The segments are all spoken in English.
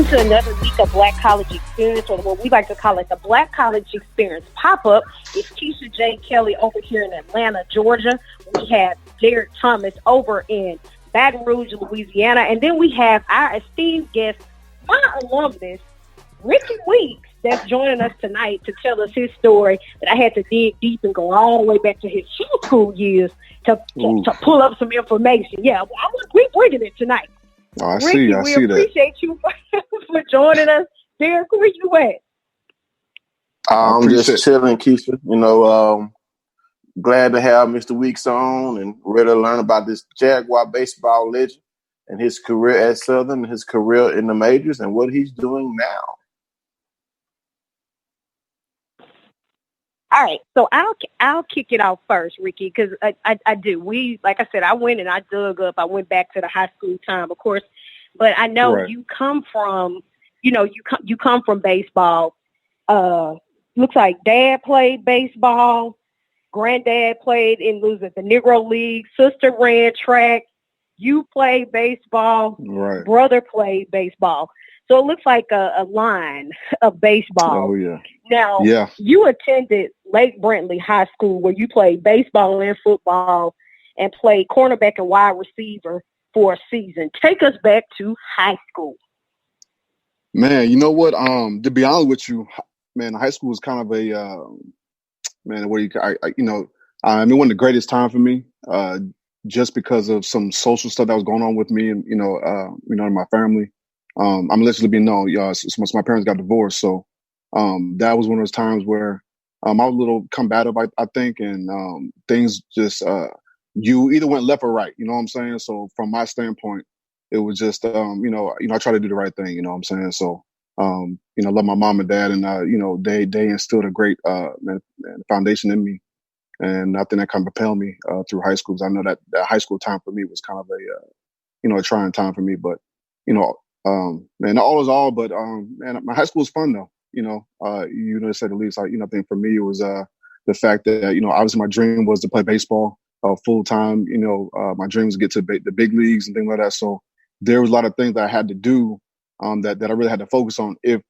welcome to another week of Black College Experience, or what we like to call it the Black College Experience Pop-Up. It's Keisha J. Kelly over here in Atlanta, Georgia. We have Derek Thomas over in Baton Rouge, Louisiana. And then we have our esteemed guest, my alumnus, Rickie Weeks, that's joining us tonight to tell us his story that I had to dig deep and go all the way back to his high school years to pull up some information. Yeah, we're bringing it tonight. Oh, I Rickie, see. I we see appreciate you for joining us. Derek, where you at? I'm just chilling, Keisha. Glad to have Mr. Weeks on and ready to learn about this Jaguar baseball legend and his career at Southern, his career in the majors, and what he's doing now. All right, so I'll kick it off first, Rickie, because I do. Like I said, I went and I dug up. I went back to the high school time, of course, but I know you come from, you come from baseball. Looks like Dad played baseball, Granddad played in the Negro League, sister ran track, you played baseball, brother played baseball. So it looks like a line of baseball. Oh, yeah. Now, you attended Lake Brentley High School where you played baseball and football and played cornerback and wide receiver for a season. Take us back to high school. Man, you know what? To be honest with you, man, high school was kind of a it wasn't the greatest time for me, just because of some social stuff that was going on with me and in my family. I'm allegedly being known, since my parents got divorced, so that was one of those times where I was a little combative, I think, and things just you either went left or right. You know what I'm saying? So from my standpoint, it was just I try to do the right thing. You know what I'm saying? So love my mom and dad, and they instilled a great foundation in me, and I think that kind of propelled me through high school. 'Cause I know that high school time for me was kind of a trying time for me, but all is all. But man, my high school was fun though. To say the least. I think for me it was the fact that obviously my dream was to play baseball full time. My dream was to get to the big leagues and things like that. So there was a lot of things that I had to do that I really had to focus on if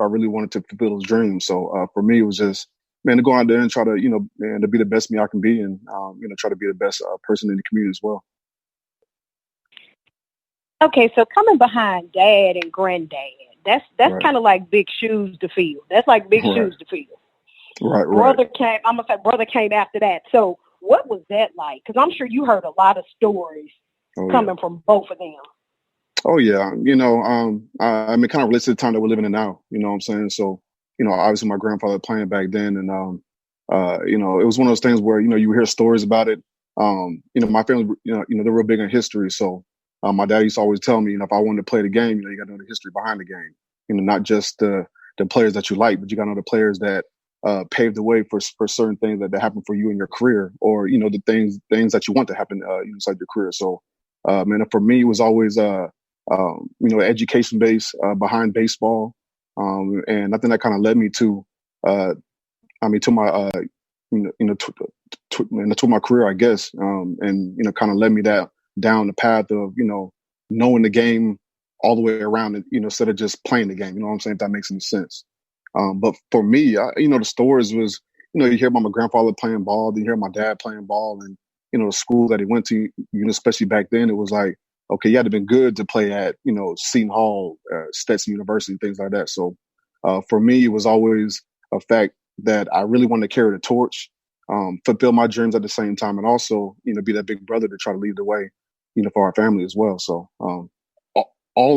I really wanted to fulfill those dreams. So for me it was just to go out there and try to to be the best me I can be, and try to be the best person in the community as well. Okay, so coming behind Dad and Granddad, that's kind of like big shoes to fill. That's like big shoes to fill. Right. Brother came after that. So what was that like? Because I'm sure you heard a lot of stories coming from both of them. Oh yeah, kind of relates to the time that we're living in now. You know what I'm saying? So obviously my grandfather playing back then, and it was one of those things where you hear stories about it. My family, they're real big on history, so. My dad used to always tell me, if I wanted to play the game, you got to know the history behind the game. Not just the players that you like, but you got to know the players that paved the way for certain things that happened for you in your career, or the things that you want to happen inside your career. So, for me, it was always education based behind baseball, and I think that kind of led me to, to my to my career, I guess, and kind of led me down the path of, knowing the game all the way around it, instead of just playing the game, you know what I'm saying? If that makes any sense. But for me, the stories was, you hear about my grandfather playing ball, then you hear my dad playing ball, and, the school that he went to, especially back then, it was like, okay, you had to been good to play at, Seton Hall, Stetson University, things like that. So for me, it was always a fact that I really wanted to carry the torch, fulfill my dreams at the same time, and also, be that big brother to try to lead the way, for our family as well. So, all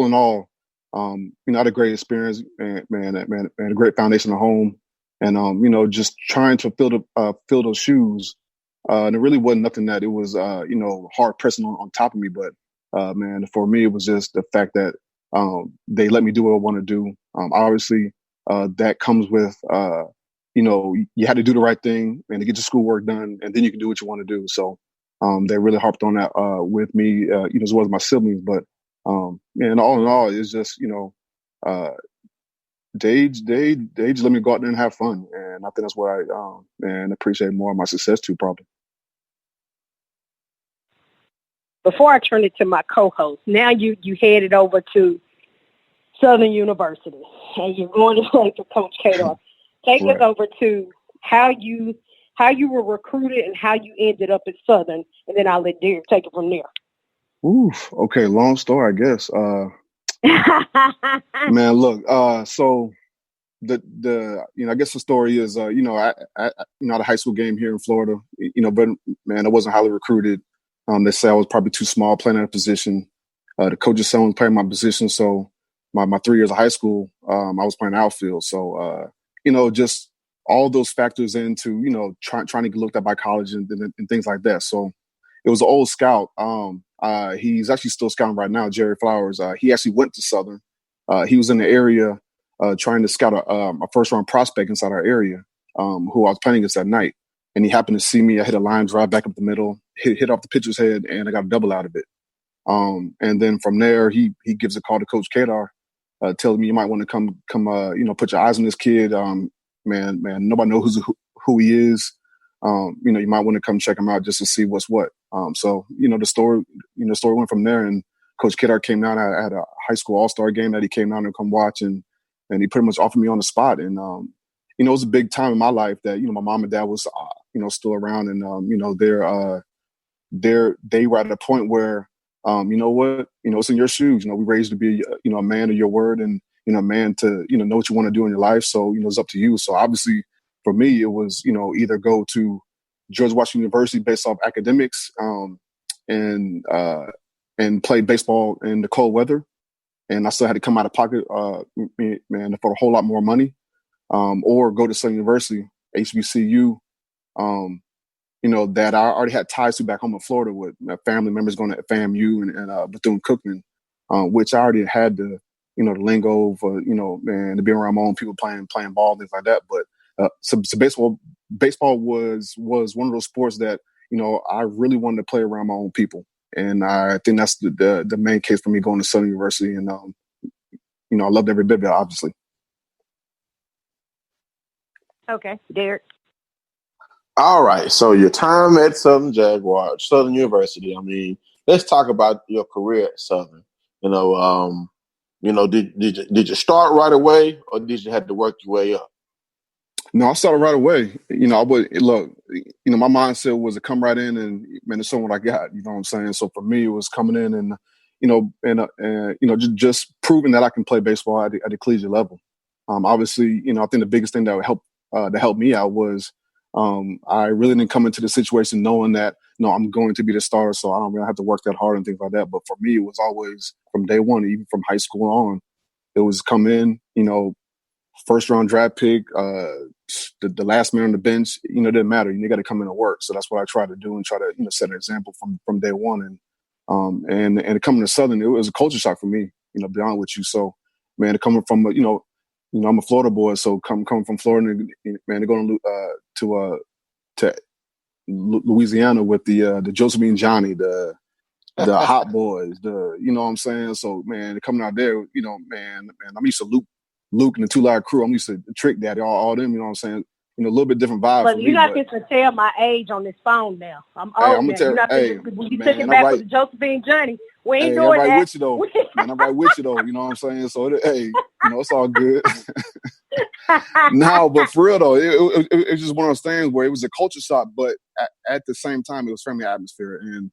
in all, I had a great experience, and a great foundation at home, and just trying to fill those shoes. And it really wasn't nothing that it was, hard pressing on top of me, but for me, it was just the fact that they let me do what I want to do. Obviously, that comes with, you had to do the right thing and to get your schoolwork done, and then you can do what you want to do. So. They really harped on that with me, as well as my siblings. But and all in all, it's just they just let me go out there and have fun, and I think that's what I appreciate more of my success too, probably. Before I turn it to my co-host, now you headed over to Southern University, and you're going to play for Coach Kadar. Take us over to how you were recruited and how you ended up at Southern, and then I'll let Derek take it from there. Oof. Okay, long story, I guess. Man, look. So the I guess the story is I had a high school game here in Florida. But man, I wasn't highly recruited. They said I was probably too small playing that position. The coach's son was playing my position, so my 3 years of high school, I was playing outfield. So just all those factors into trying to get looked at by college and things like that. So it was an old scout. He's actually still scouting right now, Jerry Flowers. He actually went to Southern. He was in the area trying to scout a first-round prospect inside our area who I was playing against that night. And he happened to see me. I hit a line drive back up the middle, hit off the pitcher's head, and I got a double out of it. And then from there, he gives a call to Coach Kadar, telling me you might want to come put your eyes on this kid. Man, nobody knows who he is. You might want to come check him out just to see what's what. So the story went from there. And Coach Kadar came down. I had a high school all-star game that he came down to come watch, and he pretty much offered me on the spot. And it was a big time in my life that my mom and dad was still around, and they were at a point where it's in your shoes. We raised to be a man of your word, and a man to know what you want to do in your life. So it's up to you. So obviously for me, it was either go to George Washington University based off academics, and play baseball in the cold weather, and I still had to come out of pocket, for a whole lot more money, or go to Southern University, HBCU, that I already had ties to back home in Florida with my family members going to FAMU and Bethune-Cookman, which I already had the lingo for, to be around my own people playing ball, things like that. But so baseball was one of those sports that, I really wanted to play around my own people. And I think that's the main case for me going to Southern University. And, I loved every bit of it, obviously. Okay, Derek. All right. So your time at Southern University. I mean, let's talk about your career at Southern. Did you start right away, or did you have to work your way up? No, I started right away. I would look. My mindset was to come right in and it's showing what I got. You know what I'm saying? So for me, it was coming in and just proving that I can play baseball at the collegiate level. Obviously, I think the biggest thing that would help me out was I really didn't come into the situation knowing that I'm going to be the starter, so I don't really have to work that hard and things like that. But for me, it was always from day one, even from high school on, it was come in, first round draft pick, the last man on the bench, it didn't matter. You got to come in and work. So that's what I try to do and try to set an example from day one. And coming to Southern, it was a culture shock for me, to be honest with you. So man, coming from I'm a Florida boy, so coming from Florida, man, going to Louisiana with the Josephine Johnny, the Hot Boys, what I'm saying. So man, coming out there, man, I'm used to Luke and the Two Live Crew. I'm used to Trick Daddy, all them. You know what I'm saying. A little bit different vibe. But you're not just to tell my age on this phone now. I'm old now. You're not when you took it back with the Josephine Johnny. We ain't doing that. With you though. Man, I'm right with you though. You know what I'm saying? So it's all good. No, but for real though, it was just one of those things where it was a culture shock, but at the same time, it was friendly atmosphere, and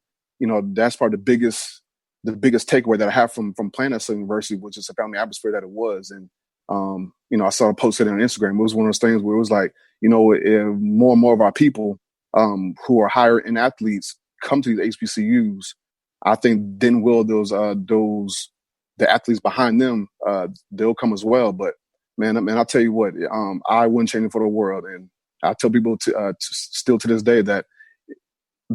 that's probably the biggest takeaway that I have from playing at Southern University, which is a family atmosphere that it was. And I saw a post on Instagram. It was one of those things where it was like, if more and more of our people who are higher end athletes come to these HBCUs, I think then will the athletes behind them they'll come as well. But man, I'll tell you what, I wouldn't change it for the world. And I tell people still to this day that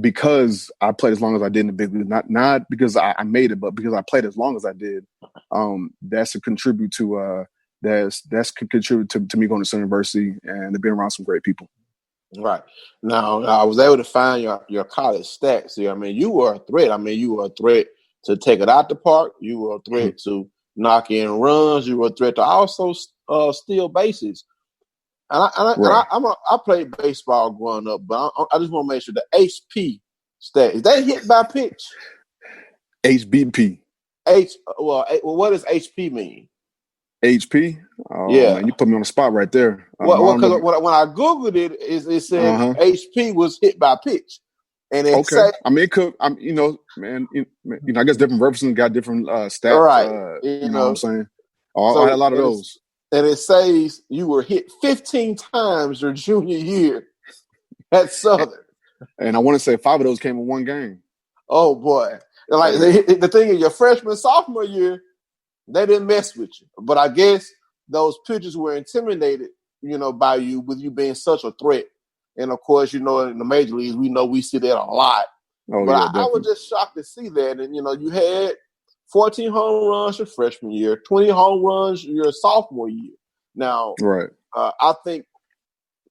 because I played as long as I did in the big league, not because I made it, but because I played as long as I did, that's to contribute to me going to Southern University and to being around some great people. Right. Now, I was able to find your college stats here. I mean, you were a threat. I mean, you were a threat to take it out the park. You were a threat to knock in runs. You were a threat to also steal bases. And I played baseball growing up, but I just want to make sure the HP stat, is that hit by pitch? HBP. What does HP mean? HP. Oh Yeah. man, you put me on the spot right there. Well, because when I Googled it, it said HP was hit by pitch. And it said, I mean, it could. Man. I guess different references got different stats. right. You know what I'm saying? I had So a lot of those. And it says you were hit 15 times your junior year at Southern. And I want to say 5 of those came in one game. Oh boy! Like the thing is, your freshman, sophomore year, they didn't mess with you. But I guess those pitchers were intimidated, by you with you being such a threat. And of course, in the major leagues, we see that a lot. Oh, but yeah, I was just shocked to see that. And, you had 14 home runs your freshman year, 20 home runs your sophomore year. Now, right. I think,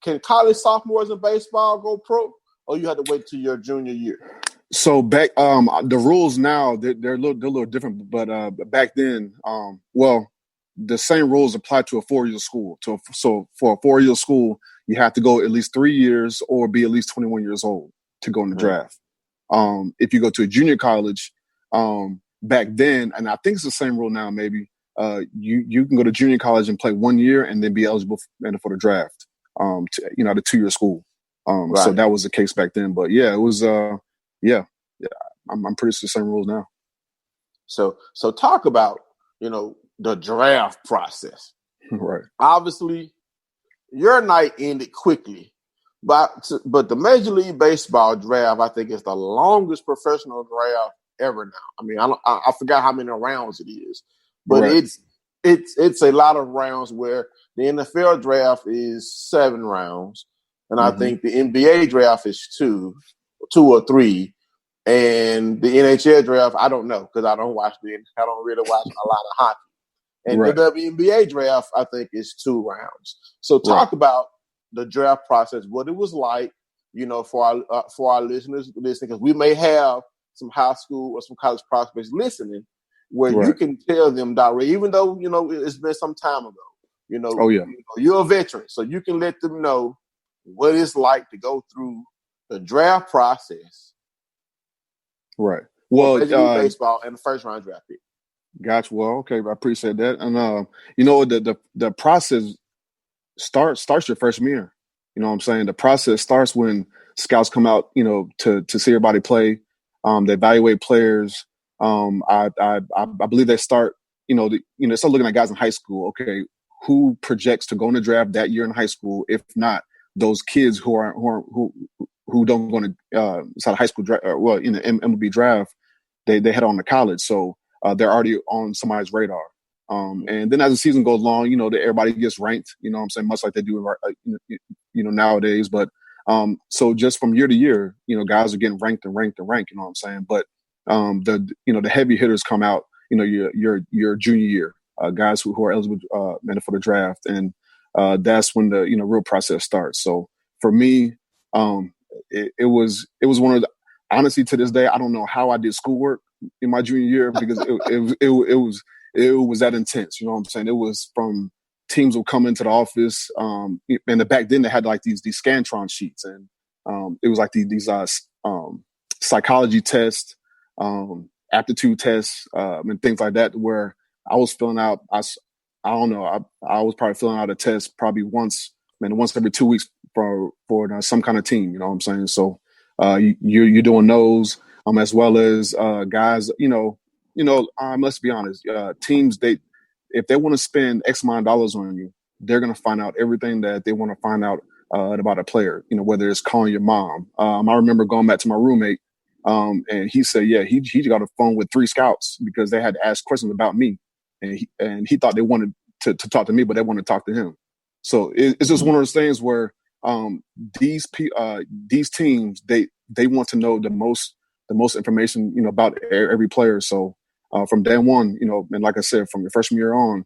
can college sophomores in baseball go pro, or you have to wait till your junior year? So back, the rules now they're a little different, but back then, the same rules apply to a 4-year school. So for a 4-year school, you have to go at least 3 years or be at least 21 years old to go in the draft. If you go to a junior college, back then, and I think it's the same rule now, maybe you can go to junior college and play 1 year and then be eligible for the draft. The 2-year school. Right. So that was the case back then. But yeah, it was. Yeah. I'm pretty sure the same rules now. So talk about the draft process. Right. Obviously, your night ended quickly, but the Major League Baseball draft, I think, is the longest professional draft ever now. I mean, I forgot how many rounds it is, but right. It's a lot of rounds. Where the NFL draft is 7 rounds, and I think the NBA draft is 2 or 3. And the NHL draft, I don't know because I don't really watch a lot of hockey. And right. The WNBA draft, I think, is 2 rounds. So talk about the draft process, what it was like, for our listeners listening, because we may have some high school or some college prospects listening, where you can tell them directly, even though it's been some time ago. Oh yeah, you're a veteran, so you can let them know what it's like to go through the draft process. Right. Well, baseball and the first round draft pick. Gotcha. Well, okay, I appreciate that. And the process starts your freshman year. You know what I'm saying? The process starts when scouts come out, to see everybody play. They evaluate players. I believe they start, start looking at guys in high school. Okay, who projects to go in the draft that year in high school? If not, those kids who don't go to inside high school draft, in the MLB draft, they head on to college, so they're already on somebody's radar. And then as the season goes along, everybody gets ranked. You know what I'm saying, much like they do, nowadays. But so just from year to year, guys are getting ranked and ranked and ranked. You know what I'm saying? But the heavy hitters come out. Your junior year, guys who are eligible for the draft, and that's when the real process starts. So for me, it was one of the, honestly, to this day, I don't know how I did schoolwork in my junior year because it was that intense. You know what I'm saying? It was from teams will come into the office, and back then they had like these Scantron sheets, and it was like these psychology tests, aptitude tests, and things like that, where I was filling out. I don't know. I was probably filling out a test probably once every 2 weeks for some kind of team. You know what I'm saying? So you're doing those, as well as guys. Let's be honest. Teams, if they want to spend X amount of dollars on you, they're going to find out everything that they want to find out about a player. Whether it's calling your mom. I remember going back to my roommate, and he said, yeah, he got a phone with 3 scouts because they had to ask questions about me, and he thought they wanted to talk to me, but they wanted to talk to him. So it's just one of those things where these teams they want to know the most information about every player. So from day one, and like I said, from your freshman year on,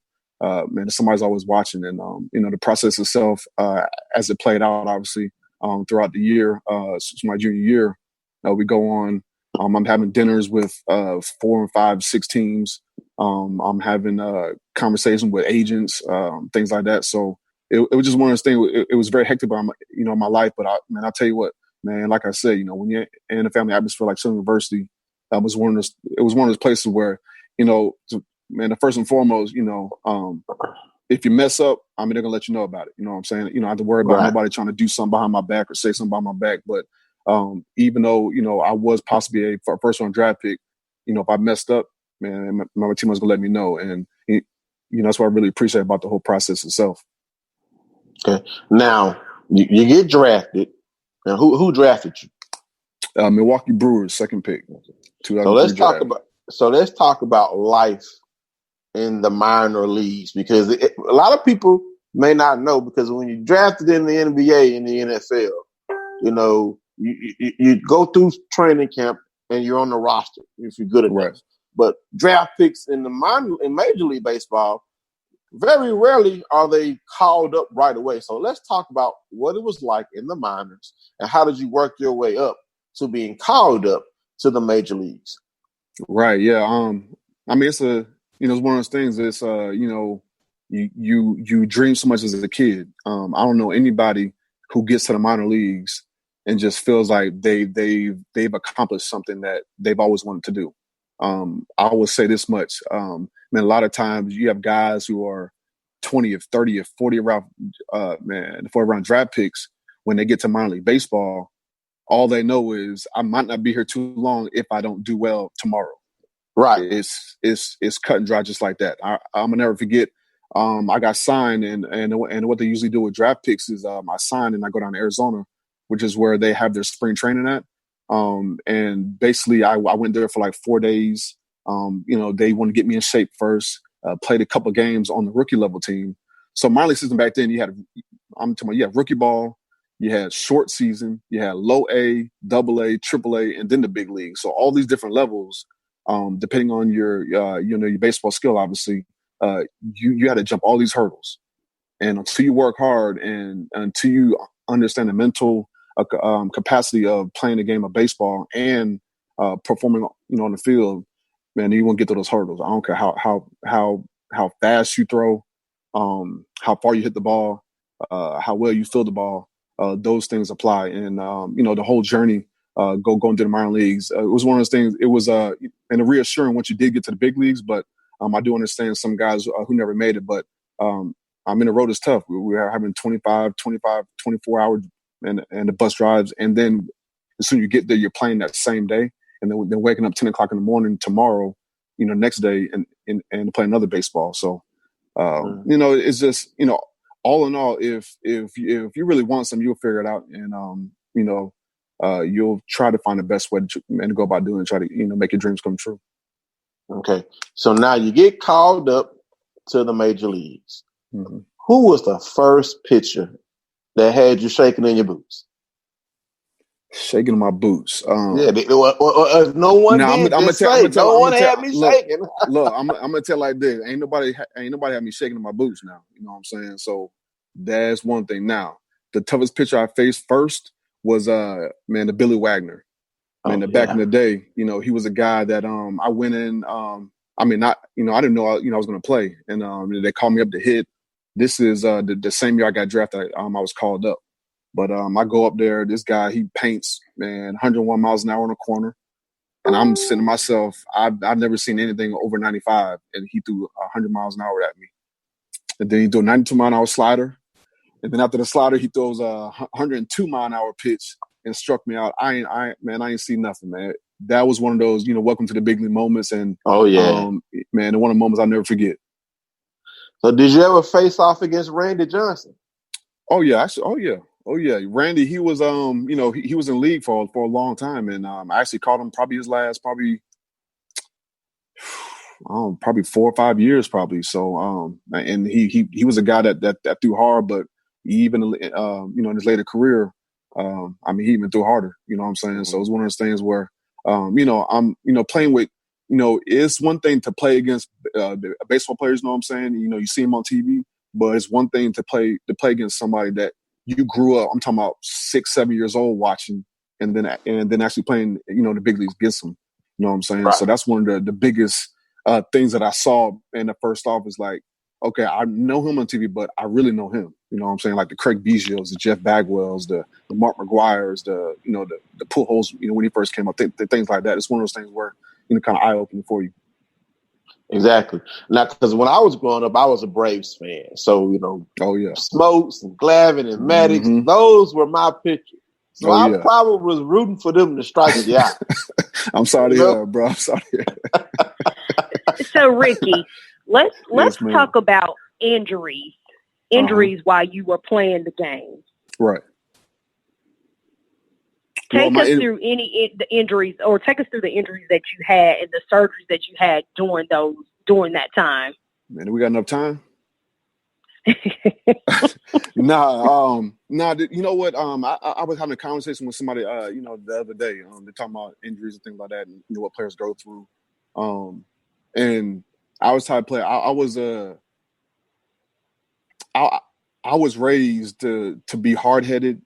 somebody's always watching, and the process itself as it played out, obviously throughout the year, since my junior year, we go on. I'm having dinners with 4 and 5, 6 teams. I'm having conversations with agents, things like that. So it was just one of those things. It was very hectic, my life. But I'll tell you what, man. Like I said, when you're in a family atmosphere like Southern University, it was one of those places where, man, the first and foremost, if you mess up, I mean, they're gonna let you know about it. You know what I'm saying? You don't have to worry about nobody trying to do something behind my back or say something behind my back. But even though, I was possibly a first round draft pick, if I messed up, man, my team was gonna let me know. And that's what I really appreciate about the whole process itself. Okay. Now you get drafted. Now who drafted you? Milwaukee Brewers, second pick, 2003 So let's talk about life in the minor leagues, because a lot of people may not know, because when you're drafted in the NBA and the NFL, you go through training camp and you're on the roster if you're good enough. Right. But draft picks in Major League Baseball, very rarely are they called up right away. So let's talk about what it was like in the minors and how did you work your way up to being called up to the major leagues. Right. Yeah. I mean, it's it's one of those things. It's you dream so much as a kid. I don't know anybody who gets to the minor leagues and just feels like they've accomplished something that they've always wanted to do. I will say this much. A lot of times you have guys who are 20th, 30th, 40 round, 40 round draft picks. When they get to minor league baseball, all they know is I might not be here too long if I don't do well tomorrow. Right. It's cut and dry just like that. I'm gonna never forget. I got signed and what they usually do with draft picks is I sign and I go down to Arizona, which is where they have their spring training at. And basically I went there for like 4 days. They want to get me in shape first, played a couple games on the rookie level team. So minor league system back then, you had rookie ball, you had short season, you had low A, double A, triple A, and then the big league. So all these different levels, depending on your baseball skill, obviously, you had to jump all these hurdles. And until you work hard and until you understand the mental capacity of playing the game of baseball and performing, on the field, man, you won't get to those hurdles. I don't care how fast you throw, how far you hit the ball, how well you field the ball. Those things apply, and the whole journey going to the minor leagues. It was one of those things. It was and reassuring once you did get to the big leagues, but I do understand some guys who never made it. But the road is tough. We are having 24 hour and the bus drives, and then as soon as you get there, you're playing that same day, and then waking up 10 o'clock in the morning tomorrow, next day and play another baseball. So it's just all in all, if you really want something, you'll figure it out, and you'll try to find the best way to go about doing it, try to make your dreams come true. Okay, so now you get called up to the major leagues. Mm-hmm. Who was the first pitcher that had you shaking in your boots? Shaking my boots. No one did. No one had me shaking. Look, I'm gonna tell like this: ain't nobody had me shaking in my boots now. You know what I'm saying? So that's one thing. Now, the toughest pitcher I faced first was the Billy Wagner. Back in the day, he was a guy that I went in. I didn't know I was gonna play, and they called me up to hit. This is the same year I got drafted. I was called up. But I go up there, this guy, he paints, 101 miles an hour in a corner. And I'm saying to myself, I've never seen anything over 95. And he threw 100 miles an hour at me. And then he threw a 92 mile an hour slider. And then after the slider, he throws a 102 mile an hour pitch and struck me out. I ain't seen nothing, man. That was one of those, welcome to the big league moments. And one of the moments I'll never forget. So did you ever face off against Randy Johnson? Oh, yeah. Actually, Oh yeah, Randy. He was, he was in the league for a long time, and I actually caught him probably his last probably 4 or 5 years probably. So, and he was a guy that threw hard, but even in his later career, he even threw harder. You know what I'm saying? Mm-hmm. So it was one of those things where, I'm playing with, it's one thing to play against baseball players. You know what I'm saying? You see them on TV, but it's one thing to play against somebody that you grew up, I'm talking about 6, 7 years old watching, and then actually playing, the big leagues against them. You know what I'm saying? Right. So that's one of the biggest things that I saw in the first off is like, okay, I know him on TV, but I really know him. You know what I'm saying? Like the Craig Biggio's, the Jeff Bagwell's, the Mark McGuire's, the Pujols, when he first came up, things like that. It's one of those things where, kind of eye-opening for you. Exactly. Now, because when I was growing up, I was a Braves fan. So, Oh yeah, Smokes and Glavine and Maddox, mm-hmm. those were my pitchers. So Oh I yeah. probably was rooting for them to strike you out. I'm sorry to hear, bro. I'm sorry. So, Rickie, let's Yes, talk about injuries. Injuries while you were playing the game. Right. Take us through the injuries, or take us through the injuries that you had and the surgeries that you had during that time. Man, we got enough time? Nah. You know what? I was having a conversation with somebody, the other day. They're talking about injuries and things like that, and what players go through. And I was type of player. I was raised to be hard headed,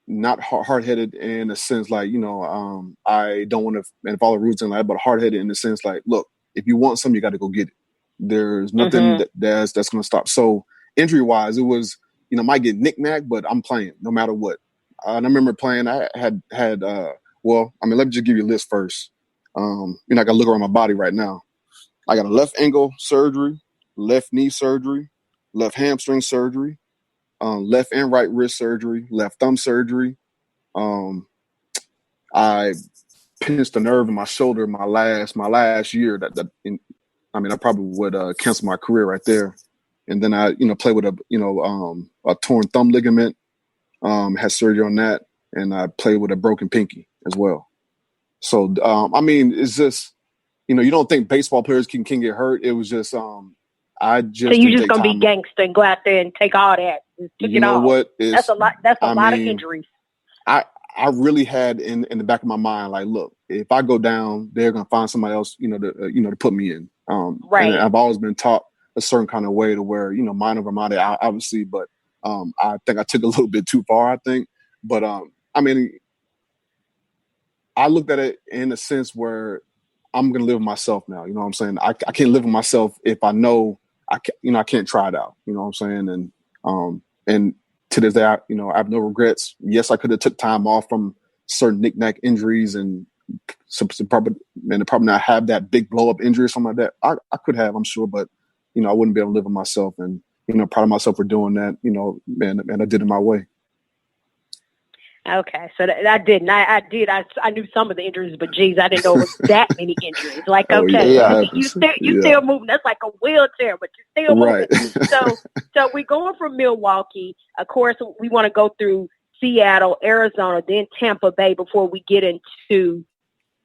not hard headed in a sense like I don't want to follow rules and like, but hard headed in the sense like, look, if you want something, you got to go get it. There's nothing that's going to stop. So injury wise, it was might get knick-knack, but I'm playing no matter what. And I remember playing. I had let me just give you a list first. I got to look around my body right now. I got a left ankle surgery, left knee surgery, left hamstring surgery, left and right wrist surgery, left thumb surgery. I pinched a nerve in my shoulder my last year. I probably would cancel my career right there. And then I played with a torn thumb ligament. Had surgery on that, and I played with a broken pinky as well. So it's just you don't think baseball players can get hurt. It was just I just. So you just gonna be gangster and go out there and take all that? You know what? That's a lot. That's a lot of injuries. I really had in the back of my mind, like, look, if I go down, they're gonna find somebody else, to put me in. Right. And I've always been taught a certain kind of way to where, mind over matter, obviously, but I think I took a little bit too far. I think, but I looked at it in a sense where I'm gonna live with myself now. You know what I'm saying? I can't live with myself if I know I can't try it out. You know what I'm saying? And to this day, I have no regrets. Yes, I could have took time off from certain knick-knack injuries and probably not have that big blow-up injury or something like that. I could have, I'm sure, but I wouldn't be able to live with myself, and proud of myself for doing that. And I did it my way. Okay, so I didn't. I did. I knew some of the injuries, but geez, I didn't know it was that many injuries. Like, okay, you still moving. That's like a wheelchair, but you're still moving. Right. So we're going from Milwaukee. Of course, we want to go through Seattle, Arizona, then Tampa Bay before we get into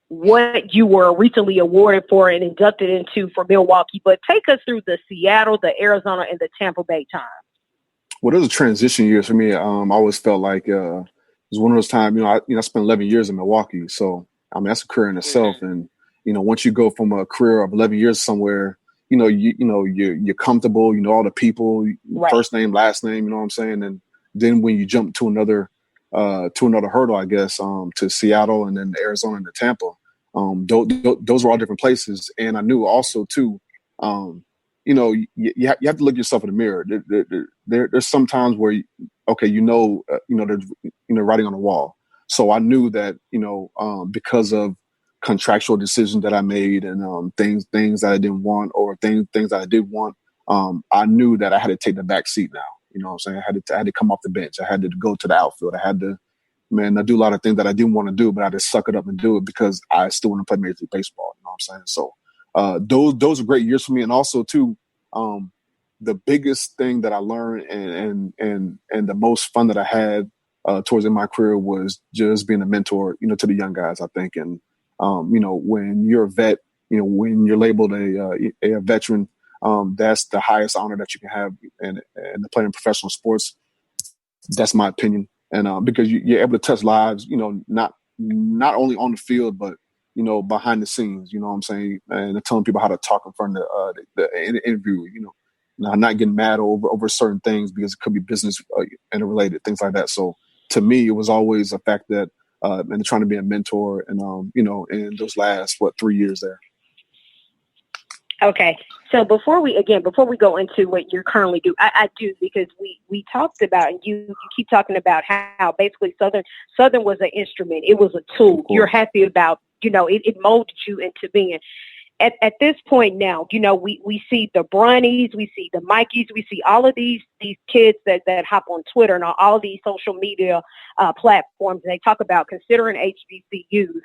what you were recently awarded for and inducted into for Milwaukee. But take us through the Seattle, the Arizona, and the Tampa Bay time. Well, it was a transition year for me. I always felt like it was one of those times, I spent 11 years in Milwaukee. So, that's a career in itself. And, once you go from a career of 11 years somewhere, you're comfortable, all the people, right. First name, last name, you know what I'm saying? And then when you jump to another hurdle, I guess, to Seattle and then Arizona and to Tampa, those were all different places. And I knew also too, you have to look yourself in the mirror. There's some times where, there's writing on the wall. So I knew that, because of contractual decisions that I made and things that I didn't want or things that I did want, I knew that I had to take the back seat now. You know what I'm saying? I had to come off the bench. I had to go to the outfield. I had to, I do a lot of things that I didn't want to do, but I had to suck it up and do it because I still want to play Major League Baseball. You know what I'm saying? So those are great years for me. And also too, the biggest thing that I learned and the most fun that I had towards in my career was just being a mentor, to the young guys, I think. And, when you're a vet, when you're labeled a veteran, that's the highest honor that you can have in playing professional sports. That's my opinion. And because you're able to touch lives, not only on the field, but, behind the scenes, you know what I'm saying? And telling people how to talk in front of the interview, not getting mad over certain things because it could be business interrelated, things like that. So to me, it was always a fact that, and trying to be a mentor and, in those last, 3 years there. Okay. So before we go into what you currently do, I do, because we talked about, and you keep talking about how basically Southern was an instrument. It was a tool. You're happy about, it molded you into being. at this point now, we see the Bronnies, we see the Mikeys, we see all of these kids that hop on Twitter and all these social media platforms, and they talk about considering HBCUs.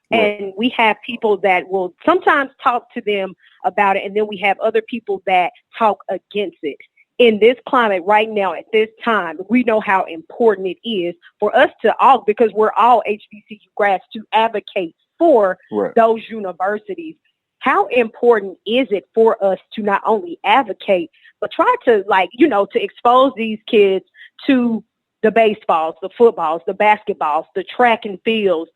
Right. And we have people that will sometimes talk to them about it, and then we have other people that talk against it. In this climate right now, at this time, we know how important it is for us to all, because we're all HBCU grads, to advocate for those universities. How important is it for us to not only advocate, but try to to expose these kids to the baseballs, the footballs, the basketballs, the track and fields,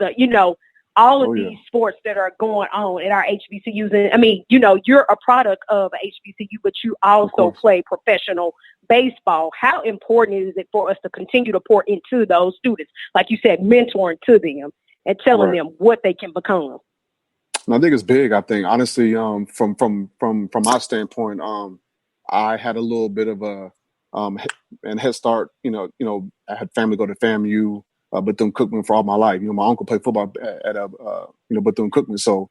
all of these sports that are going on in our HBCUs. And I mean, you're a product of HBCU, but you also play professional baseball. How important is it for us to continue to pour into those students? Like you said, mentoring to them and telling them what they can become. And I think it's big. I think honestly, from my standpoint, I had a little bit of a head start. I had family go to FAMU, Bethune-Cookman for all my life. My uncle played football at Bethune-Cookman, so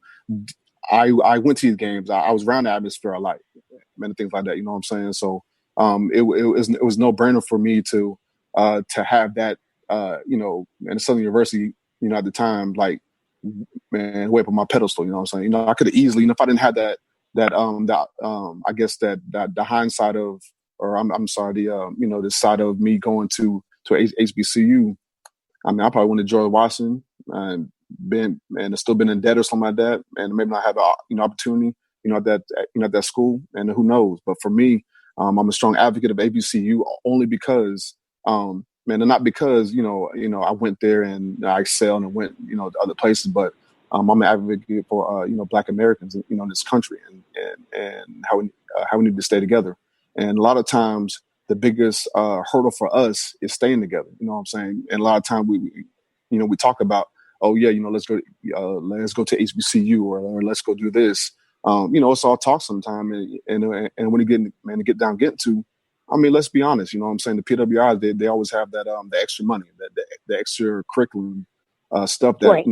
I went to these games. I was around the atmosphere a lot, many things like that. You know what I'm saying? So it was no brainer for me to have that. In Southern University, at the time, way up on my pedestal. You know what I'm saying? I could have easily, if I didn't have that I guess that the hindsight of, or I'm sorry, the side of me going to HBCU. I mean, I probably went to George Washington and still been in debt or something like that, and maybe not have an opportunity, at that school, and who knows. But for me, I'm a strong advocate of HBCU only because, and not because I went there and I excelled and went to other places, but I'm an advocate for Black Americans in this country and how we need to stay together. And a lot of times, the biggest hurdle for us is staying together. You know what I'm saying? And a lot of times we talk about, let's go to HBCU or let's go do this. It's all talk sometimes. And when you get down to, I mean, let's be honest. You know what I'm saying? The PWIs, they always have that the extra money, the extra curriculum stuff that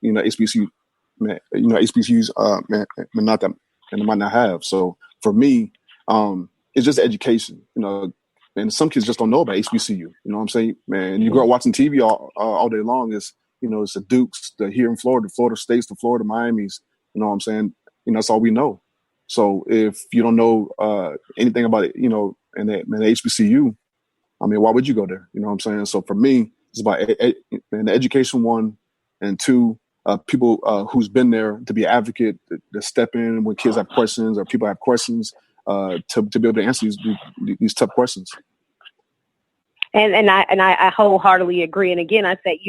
HBCU, HBCUs not that, and they might not have. So for me, it's just education. And some kids just don't know about HBCU. You know what I'm saying? Man, you grow up watching TV all day long. It's the Dukes, the here in Florida, Florida States, the Florida Miamis. You know what I'm saying? That's all we know. So if you don't know anything about it, and the HBCU, I mean, why would you go there? You know what I'm saying? So for me, it's about the education, one, and two, people who's been there to be an advocate, to step in when kids have questions or people have questions, to be able to answer these tough questions. And I wholeheartedly agree. And again, I say,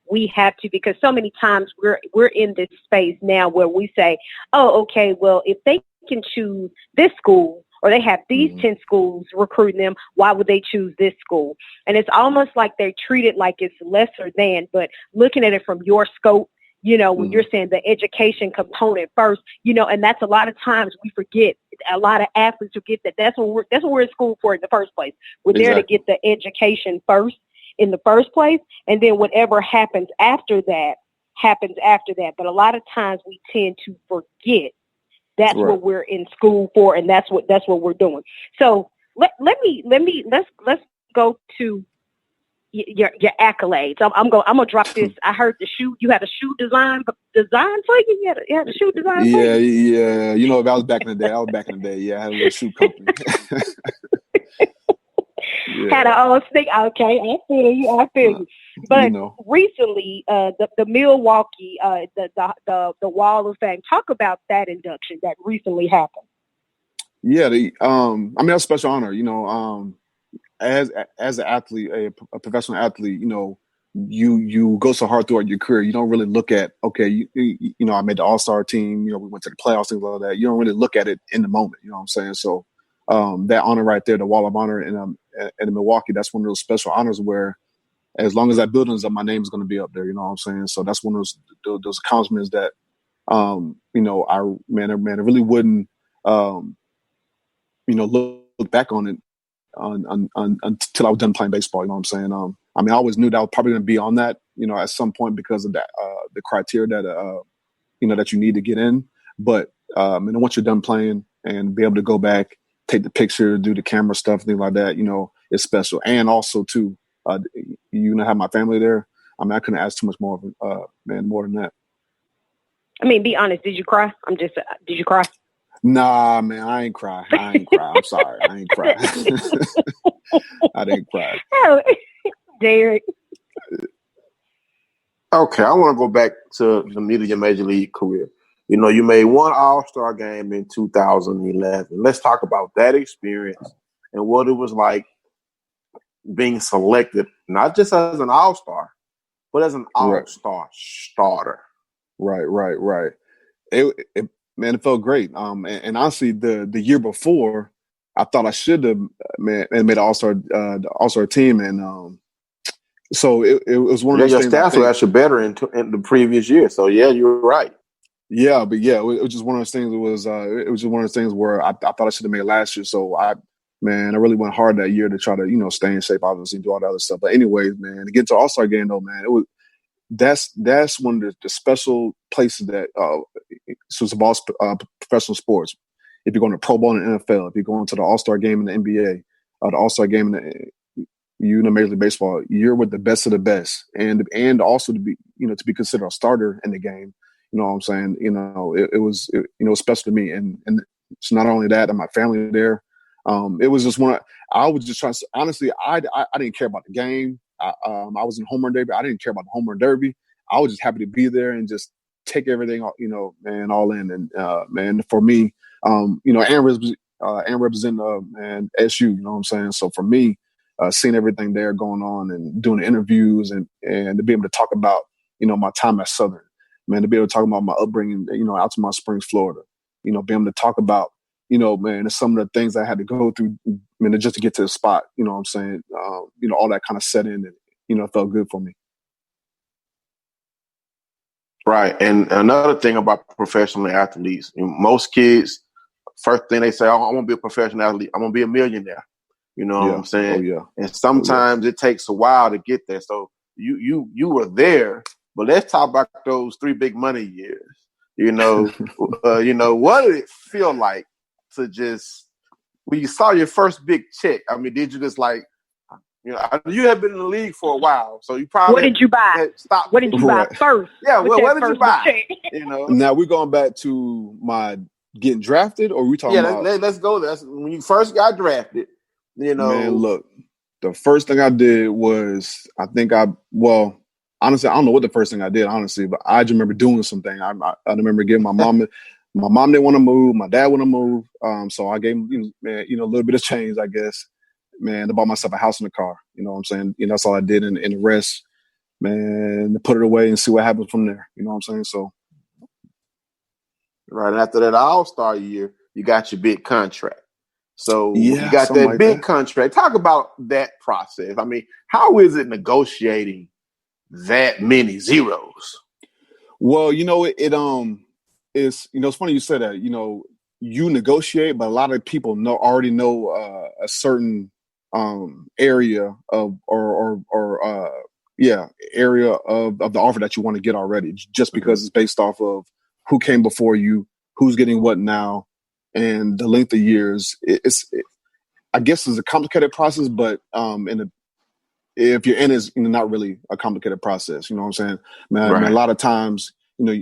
we have to, because so many times we're in this space now where we say, oh, okay, well, if they can choose this school or they have these 10 schools recruiting them, why would they choose this school? And it's almost like they treat it like it's lesser than, but looking at it from your scope, when you're saying the education component first, and that's a lot of times we forget. A lot of athletes forget that's what we're in school for in the first place. We're there to get the education first in the first place, and then whatever happens after that happens after that. But a lot of times we tend to forget that's what we're in school for, and that's what we're doing. So let's go to your accolades. I'm gonna drop this. I heard you had a shoe design for you. You had a shoe design. Yeah. That was back in the day. Yeah, I had a little shoe company. Had a old stick. Okay, I feel you. But recently, the Milwaukee, the Wall of Fame. Talk about that induction that recently happened. Yeah, that's a special honor. As an athlete, a professional athlete, you go so hard throughout your career. You don't really look at, okay, I made the All-Star team. We went to the playoffs, things like that. You don't really look at it in the moment. You know what I'm saying? So that honor right there, the Wall of Honor in Milwaukee, that's one of those special honors where, as long as that building's up, my name is going to be up there. You know what I'm saying? So that's one of those accomplishments that, I really wouldn't, look back on it until I was done playing baseball. You know what I'm saying? I always knew that I was probably going to be on that, at some point because of that, the criteria that, that you need to get in. But And then once you're done playing and be able to go back, take the picture, do the camera stuff, things like that, it's special. And also too, have my family there. I mean, I couldn't ask too much more more than that. I mean, be honest. Did you cry? Did you cry? Nah, man, I ain't cry. I'm sorry. I ain't cry. I didn't cry. Oh, Derek. Okay, I want to go back to the meat of your major league career. You made one All-Star game in 2011. Let's talk about that experience and what it was like being selected, not just as an All-Star, but as an All-Star starter. Right. It felt great. And honestly, the year before, I thought I should have made an All-Star team, and so it was one of those things. Your stats were actually better in the previous year. So yeah, you're right. Yeah, but yeah, it was just one of those things. It was just one of those things where I thought I should have made it last year. So I really went hard that year to try to stay in shape, obviously, and do all that other stuff. But anyways, man, to get to All-Star game though, man, that's one of the special places that so it's about professional sports. If you're going to Pro Bowl in the NFL, if you're going to the All-Star game in the NBA, the All-Star game in the Major League Baseball, you're with the best of the best, and also to be to be considered a starter in the game. You know what I'm saying? It was special to me, and it's not only that, and my family there. It was just I was just trying to, honestly, I didn't care about the game. I was in home run derby. I didn't care about the home run derby. I was just happy to be there and just take everything, all in. And man, for me, and represent SU. You know what I'm saying? So for me, seeing everything there going on and doing the interviews and to be able to talk about my time at Southern, man, to be able to talk about my upbringing, out to my Springs, Florida, be able to talk about man, some of the things I had to go through, just to get to the spot, you know what I'm saying? All that kind of set in and, it felt good for me. Right. And another thing about professional athletes, most kids, first thing they say, I want to be a professional athlete. I'm going to be a millionaire. You know what I'm saying? Oh, yeah. And sometimes it takes a while to get there. So you were there, but let's talk about those 3 big money years. What did it feel like to just, when you saw your first big check? I mean, did you just you have been in the league for a while, so you probably what did you buy? What did you buy first? Yeah, what did you buy? Now we're going back to my getting drafted, or we talking about? Let's go. That's when you first got drafted. Man, look, the first thing I did was honestly, I don't know what the first thing I did, honestly, but I just remember doing something. I remember giving my mom. My mom didn't want to move. My dad wanted to move. So I gave him, a little bit of change, I guess. Man, I bought myself a house and a car. You know what I'm saying? That's all I did. And the rest, man, to put it away and see what happens from there. You know what I'm saying? So. Right. And after that All-Star year, you got your big contract. So you got that big contract. Talk about that process. I mean, how is it negotiating that many zeros? Well, it's funny you said that. You negotiate, but a lot of people already know a certain area of area of the offer that you want to get already, just because it's based off of who came before you, who's getting what now, and the length of years. I guess it's a complicated process, but if you're in, it's not really a complicated process. You know what I'm saying? Man, right. I mean, a lot of times, your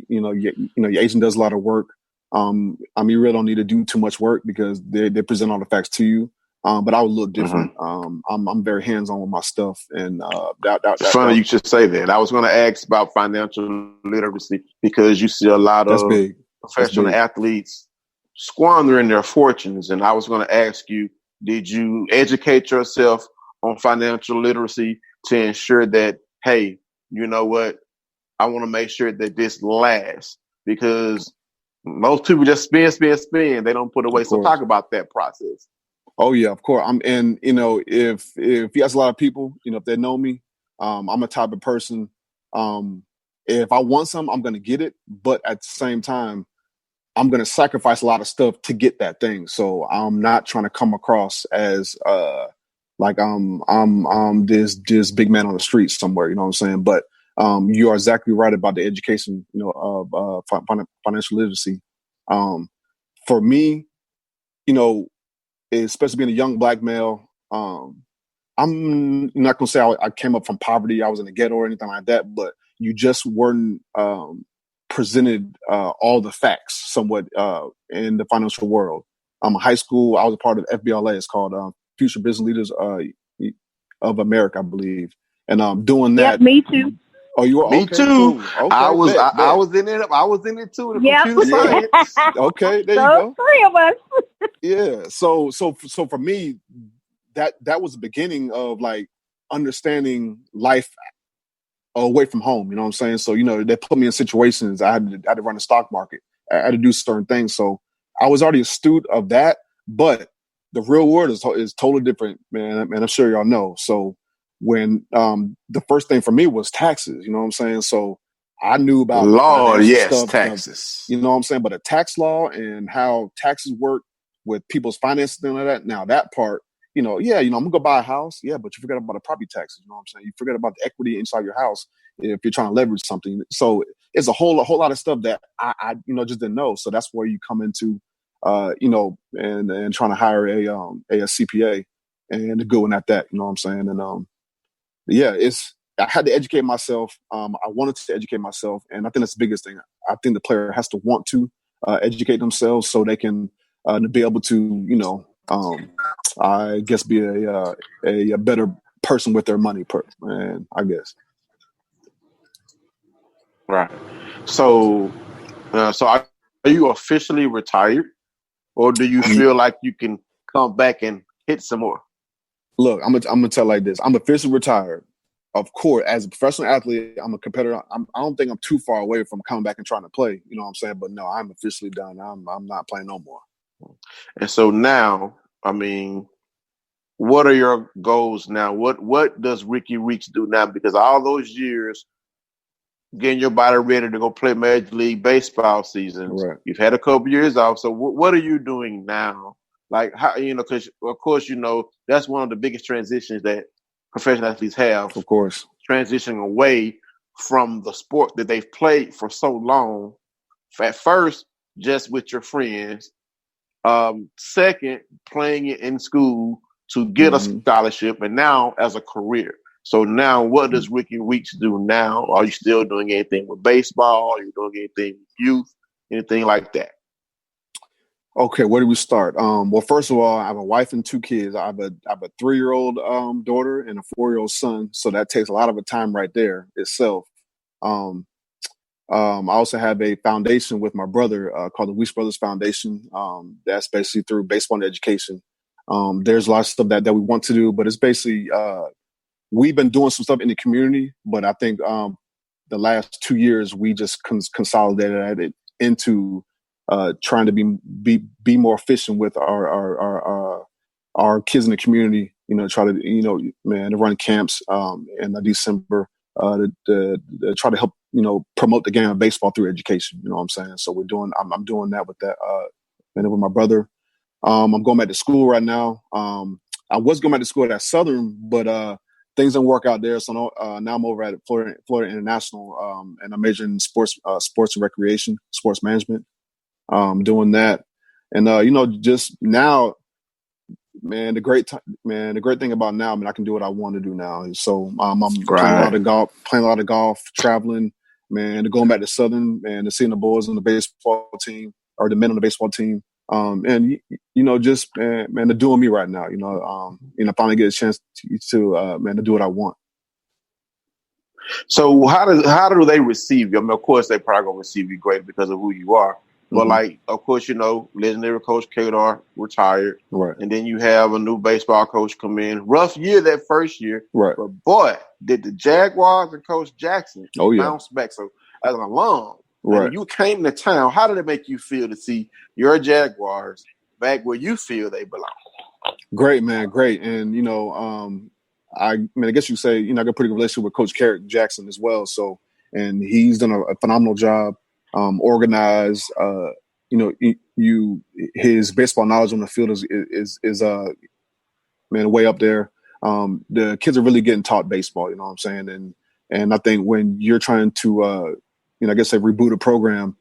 agent does a lot of work. You really don't need to do too much work because they present all the facts to you. But I would look different. Mm-hmm. I'm very hands-on with my stuff, and it's funny you should say that. I was going to ask about financial literacy because you see a lot of professional athletes squandering their fortunes, and I was going to ask you, did you educate yourself on financial literacy to ensure that, hey, you know what, I want to make sure that this lasts, because most people just spend. They don't put away. So talk about that process. Oh yeah, of course. If you ask a lot of people, if they know me, I'm a type of person. If I want something, I'm going to get it. But at the same time, I'm going to sacrifice a lot of stuff to get that thing. So I'm not trying to come across as like I'm this big man on the street somewhere. You know what I'm saying? But you are exactly right about the education, of financial literacy. for me, especially being a young black male, I'm not going to say I came up from poverty. I was in the ghetto or anything like that, but you just weren't presented all the facts somewhat in the financial world. High school, I was a part of FBLA. It's called Future Business Leaders of America, I believe. And doing that. Yep, me too. Oh, you were? Me okay, too. Cool. Okay, I was in it. I was in it too. The computer science. Okay, there you go. 3 of us. Yeah. So for me, that was the beginning of like understanding life away from home. You know what I'm saying? So they put me in situations. I had to run the stock market. I had to do certain things. So I was already astute of that, but the real world is totally different, man. And I'm sure y'all know. So when the first thing for me was taxes, you know what I'm saying? So I knew about stuff, taxes. You know what I'm saying? But a tax law and how taxes work with people's finances and all that. Now that part, I'm gonna go buy a house. Yeah, but you forget about the property taxes. You know what I'm saying? You forget about the equity inside your house if you're trying to leverage something. So it's a whole lot of stuff that I just didn't know. So that's where you come into, and trying to hire a CPA and to go in at that. You know what I'm saying? And I had to educate myself. I wanted to educate myself, and I think that's the biggest thing. I think the player has to want to educate themselves so they can be able to, I guess, be a better person with their money. And I guess. Right. So are you officially retired, or do you feel like you can come back and hit some more? Look, I'm gonna tell like this. I'm officially retired. Of course, as a professional athlete, I'm a competitor. I don't think I'm too far away from coming back and trying to play. You know what I'm saying? But no, I'm officially done. I'm not playing no more. And so now, I mean, what are your goals now? What does Rickie Weeks do now? Because all those years getting your body ready to go play Major League Baseball seasons, right. You've had a couple years off. So what are you doing now? Like, how, because of course, that's one of the biggest transitions that professional athletes have. Of course. Transitioning away from the sport that they've played for so long. At first, just with your friends. Second, playing it in school to get a scholarship, and now as a career. So now, what does Rickie Weeks do now? Are you still doing anything with baseball? Are you doing anything with youth? Anything like that? Okay, where do we start? Well, first of all, I have a wife and 2 kids. I have a 3-year-old daughter and a 4-year-old son. So that takes a lot of time right there itself. I also have a foundation with my brother called the Weeks Brothers Foundation. That's basically through baseball and education. There's a lot of stuff that we want to do, but it's basically we've been doing some stuff in the community. But I think the last 2 years we just consolidated it into trying to be more efficient with our kids in the community. Try to to run camps in December to try to help promote the game of baseball through education. You know what I'm saying? So I'm doing that with that and with my brother. I'm going back to school right now. I was going back to school at Southern, but things didn't work out there. So now I'm over at Florida International, and I'm majoring in sports and recreation, sports management. Doing that, and just now, man, the great thing about now, I mean, I can do what I want to do now. So I'm playing a lot of golf, traveling, man, going back to Southern and seeing the boys on the baseball team or the men on the baseball team, and just man, they're doing me right now. Finally get a chance to do what I want. So how do they receive you? I mean, of course, they probably gonna receive you great because of who you are. But of course, legendary Coach Kadar retired, right? And then you have a new baseball coach come in. Rough year that first year, right? But boy, did the Jaguars and Coach Jackson bounce back? So as an alum, right? When you came to town, how did it make you feel to see your Jaguars back where you feel they belong? Great, man, great, and I guess you say I got a pretty good relationship with Coach Jackson as well. So, and he's done a phenomenal job. Organized, his baseball knowledge on the field is way up there. The kids are really getting taught baseball, you know what I'm saying? And I think when you're trying to, reboot a program,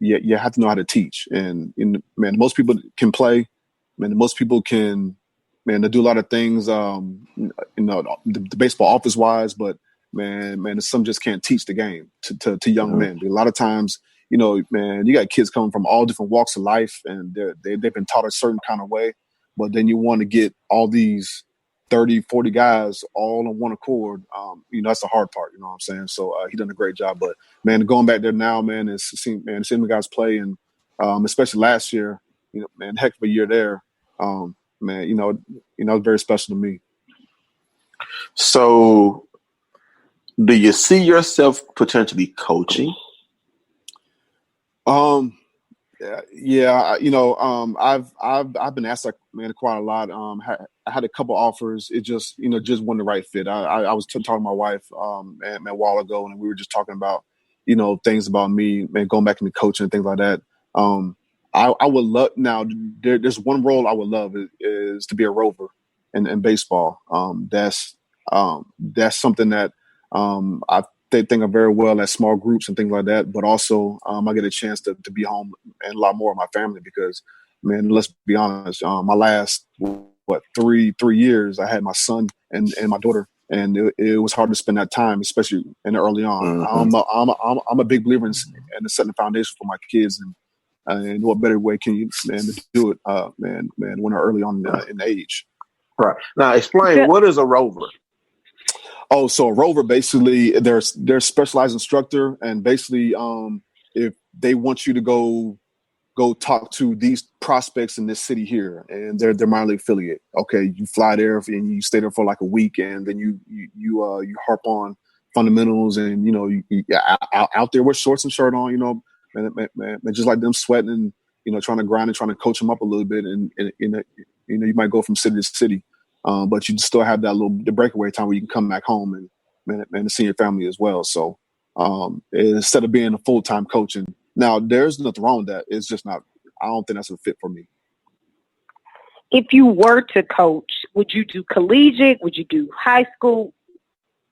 you have to know how to teach. And man, most people can play. Man, most people can. Man, they do a lot of things. The baseball office wise, but man, some just can't teach the game to young men. A lot of times, man, you got kids coming from all different walks of life, and they've been taught a certain kind of way. But then you want to get all these 30, 40 guys all on one accord. That's the hard part. You know what I'm saying? So he done a great job. But man, going back there now, man, and seeing the guys play, and especially last year, man, heck of a year there. Man, it's very special to me. So, do you see yourself potentially coaching? Yeah, I've been asked quite a lot. I had a couple offers. It just wasn't the right fit. I was talking to my wife a while ago, and we were just talking about things about me, man, going back into coaching and things like that. I would love now. There's one role I would love is to be a rover in baseball. That's something that they think of very well at small groups and things like that. But also, I get a chance to be home and a lot more of my family because, man, let's be honest. My last 3 years, I had my son and my daughter, and it was hard to spend that time, especially early on. Mm-hmm. I'm a big believer in setting the foundation for my kids, and what better way can you to do it, man, when they're early on in age. Right. Now, explain what is a rover. Oh, so a rover basically they're a specialized instructor, and basically if they want you to go talk to these prospects in this city here, and they're minor league affiliate. Okay, you fly there and you stay there for like a week, and then you harp on fundamentals, and you out there with shorts and shirt on, man, just like them sweating and trying to grind and trying to coach them up a little bit, and you might go from city to city. But you still have that the breakaway time where you can come back home and see your family as well. So instead of being a full-time coaching, now there's nothing wrong with that. It's just not. I don't think that's a fit for me. If you were to coach, would you do collegiate? Would you do high school?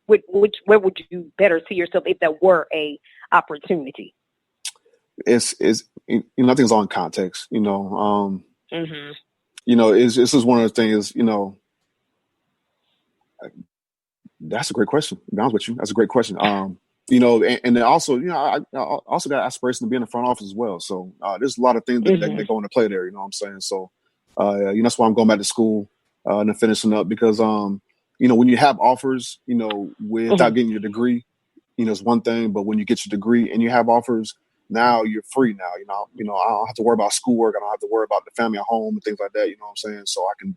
Where would you better see yourself if there were a opportunity? It's I think it's all in context. Mm-hmm. It's just one of the things. That's a great question. To be honest with you, that's a great question. And then also, I also got aspiration to be in the front office as well. So there's a lot of things that go into play there. You know what I'm saying? So that's why I'm going back to school and then finishing up because when you have offers, without getting your degree, it's one thing. But when you get your degree and you have offers, now you're free. Now I don't have to worry about schoolwork. I don't have to worry about the family at home and things like that. You know what I'm saying? So I can